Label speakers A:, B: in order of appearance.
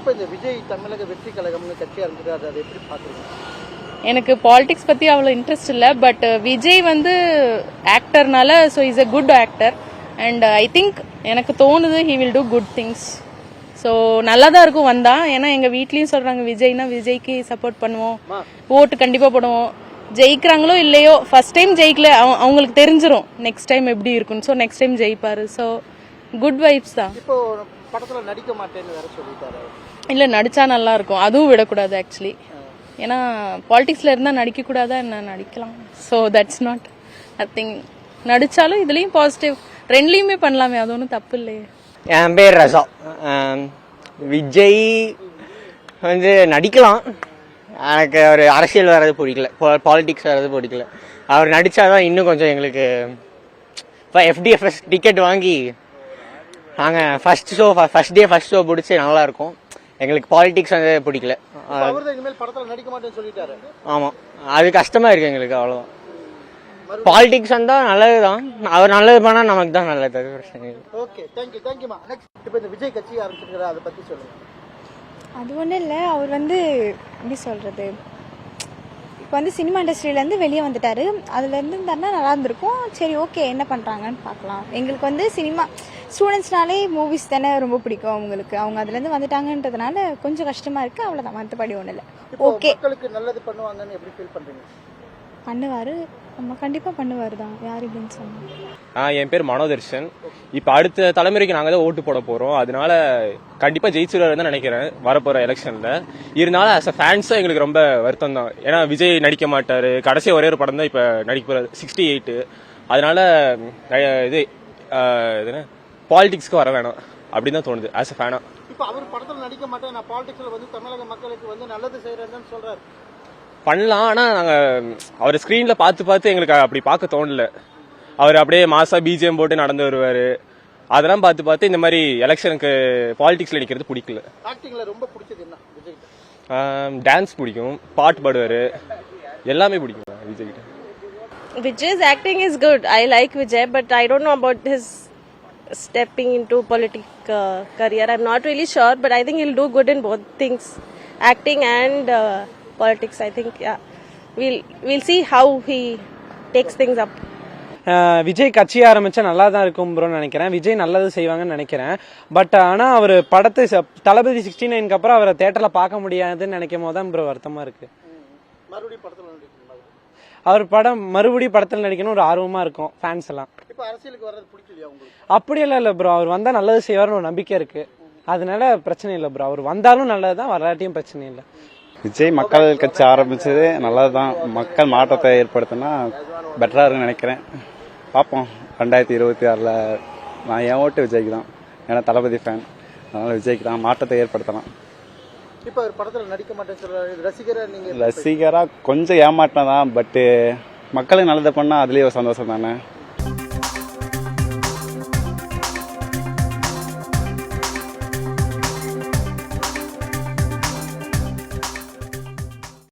A: இப்போ இந்த விஜய் தமிழக வெற்றி கழகம்னு கட்சி ஆரம்பிக்கிறாரு, அதை எப்படி பார்க்குறீங்க?
B: எனக்கு பாலிடிக்ஸ் பற்றி அவ்வளோ இன்ட்ரெஸ்ட் இல்லை. பட் விஜய் வந்து ஆக்டர்னால so is a good actor and I think எனக்கு தோணுது he will do good things. So நல்லா தான் இருக்கும் வந்தா. ஏன்னா எங்கள் வீட்லேயும் சொல்கிறாங்க விஜய்னா விஜய்க்கு சப்போர்ட் பண்ணுவோம், ஓட்டு கண்டிப்பாக போடுவோம். ஜெயிக்கிறாங்களோ இல்லையோ ஃபர்ஸ்ட் டைம் ஜெயிக்கல, அவங்களுக்கு தெரிஞ்சிடும் நெக்ஸ்ட் டைம் எப்படி இருக்குன்னு. ஸோ நெக்ஸ்ட் டைம் ஜெயிப்பாரு. ஸோ குட் வைப்ஸ் தான்.
A: இப்போ படத்துல நடிக்க மாட்டேன்னு வேற சொல்லிட்டாரு.
B: இல்லை நடிச்சா நல்லா இருக்கும், அதுவும் விடக்கூடாது ஆக்சுவலி. ஏன்னா பாலிடிக்ஸ்ல இருந்தால் நடிக்கக்கூடாதா என்ன, நடிக்கலாம். So that's not I think. நடிச்சாலும் இதுலேயும் பாசிட்டிவ் ரெண்டுலேயுமே பண்ணலாமே, அது ஒன்றும் தப்பு இல்லையே.
C: என் பேர் ரசா. விஜய் வந்து நடிக்கலாம், எனக்கு அவர் அரசியல் வர்றது பிடிக்கல, பாலிடிக்ஸ் வர்றது பிடிக்கல. அவர் நடித்தாதான் இன்னும் கொஞ்சம் எங்களுக்கு. இப்போ FDFS டிக்கெட் வாங்கி நாங்கள் ஃபர்ஸ்ட் ஷோ பிடிச்சி நல்லாயிருக்கும். எங்களுக்கு பாலிடிக்ஸ் வந்து பிடிக்கல. ஆமாம், அது கஷ்டமாக இருக்குது எங்களுக்கு, அவ்வளோதான். பாலிடிக்ஸ் வந்தால் நல்லது தான், அவர் நல்லது பண்ணால் நமக்கு தான் நல்லது, அது பிரச்சனை இல்லை.
A: ஓகே, தேங்க்யூ தேங்க்யூமா. நெக்ஸ்ட் இப்போ இந்த விஜய் கட்சி ஆரம்பிச்சிருக்காரு, அதை பற்றி சொல்லுங்கள்.
D: அது ஒன்றும் இல்லை, அவர் வந்து எப்படி சொல்கிறது, இப்போ வந்து சினிமா இண்டஸ்ட்ரியிலேருந்து வெளியே வந்துட்டார். அதுலேருந்து இருந்தாருன்னா நல்லா இருந்திருக்கும். சரி ஓகே, என்ன பண்ணுறாங்கன்னு பார்க்கலாம். எங்களுக்கு வந்து சினிமா ஸ்டூடெண்ட்ஸ்னாலே மூவிஸ் தானே ரொம்ப பிடிக்கும் அவங்களுக்கு. அவங்க அதுலேருந்து வந்துட்டாங்கன்றதுனால கொஞ்சம் கஷ்டமாக இருக்குது, அவ்வளோதான். மற்றபடி ஒன்றும் இல்லை. ஓகே,
A: மக்களுக்கு நல்லது பண்ணுவாங்கன்னு எப்படி ஃபீல் பண்ணுறீங்க?
D: பண்ணுவார், நம்ம கண்டிப்பாக பண்ணுவார் தான், யார் இப்படின்னு சொன்னோம்.
E: என் பேர் மனோதர்ஷன். இப்போ அடுத்த தலைமுறைக்கு நாங்கள் தான் ஓட்டு போட போகிறோம். அதனால கண்டிப்பாக ஜெயிச்சுருவாரு தான் நினைக்கிறேன் வரப்போகிற எலெக்ஷனில். இருந்தாலும் ஆஸ் அ ஃபேன்ஸாக எங்களுக்கு ரொம்ப வருத்தம் தான். ஏன்னா விஜய் நடிக்க மாட்டார், கடைசி ஒரே ஒரு படம் தான் இப்போ நடிக்க போகிறார், 68. அதனால இது பாலிடிக்ஸ்க்கு வர வேணாம் அப்படின்னு தான் தோணுது ஆஸ் அ ஃபேனா.
A: இப்போ அவர் படத்தில் நடிக்க மாட்டேன், நான் பாலிடிக்ஸில் வந்து தமிழக மக்களுக்கு வந்து நல்லது செய்கிறேன்னு சொல்கிறார்.
E: பண்ணலாம், ஆனால் நாங்கள் அவர் ஸ்க்ரீனில் பார்த்து எங்களுக்கு அப்படி பார்க்க தோணல. அவர் அப்படியே மாசா பிஜிஎம் போட்டு நடந்து வருவார். அதெல்லாம் பார்த்து இந்த மாதிரி எலெக்ஷனுக்கு பாலிடிக்ஸில் நிற்கிறது பிடிக்கல.
A: ஆக்டிங்கில் ரொம்ப பிடிச்சது என்ன விஜய்?
E: டான்ஸ் பிடிக்கும், பாட்டு பாடுவார், எல்லாமே பிடிக்கும் விஜய்கிட்ட.
F: Vijay's acting is good. I like Vijay, but I don't know about his stepping into political career. I'm not really sure, but I think he'll do good in both things, acting and politics. I think we'll see how he takes things up.
G: Vijay கட்சி ஆரம்பிச்சா நல்லா தான் இருக்கும் ப்ரோன்னு நினைக்கிறேன். விஜய் நல்லது செய்வாங்கன்னு நினைக்கிறேன். But ஆனால் அவர் படத்தை தளபதி 69க்கு அப்புறம் அவரை தேட்டரில் பார்க்க முடியாதுன்னு நினைக்கும் போது தான் ப்ரோ வருத்தமாக இருக்கு. அவர் படம் மறுபடியும் படத்தில் நடிக்கணும் ஒரு ஆர்வமாக இருக்கும் ஃபேன்ஸ் எல்லாம். அப்படியெல்லாம் இல்லை ப்ரோ, அவர் வந்தால் நல்லது செய்வார்னு ஒரு நம்பிக்கை இருக்கு. அதனால பிரச்சனை இல்லை ப்ரோ, அவர் வந்தாலும் நல்லது தான், வராட்டியும் பிரச்சனை இல்லை.
H: விஜய் மக்கள் கட்சி ஆரம்பிச்சது நல்லதுதான், மக்கள் மாற்றத்தை ஏற்படுத்தினா பெட்டரா இருக்குன்னு நினைக்கிறேன். பார்ப்போம் 2026 நான் என் ஓட்டு விஜய்க்கு தான், ஏன்னா தளபதி ஃபேன், அதனால விஜய்க்கு தான் மாற்றத்தை ஏற்படுத்தலாம்.
A: இப்போ ஒரு படத்தில் நடிக்க மாட்டேன்னு சொல்றாரு,
H: ரசிகரா கொஞ்சம் ஏமாட்டினதான், பட் மக்களுக்கு நல்லதை பண்ணா அதுலயே ஒரு சந்தோஷம் தானே.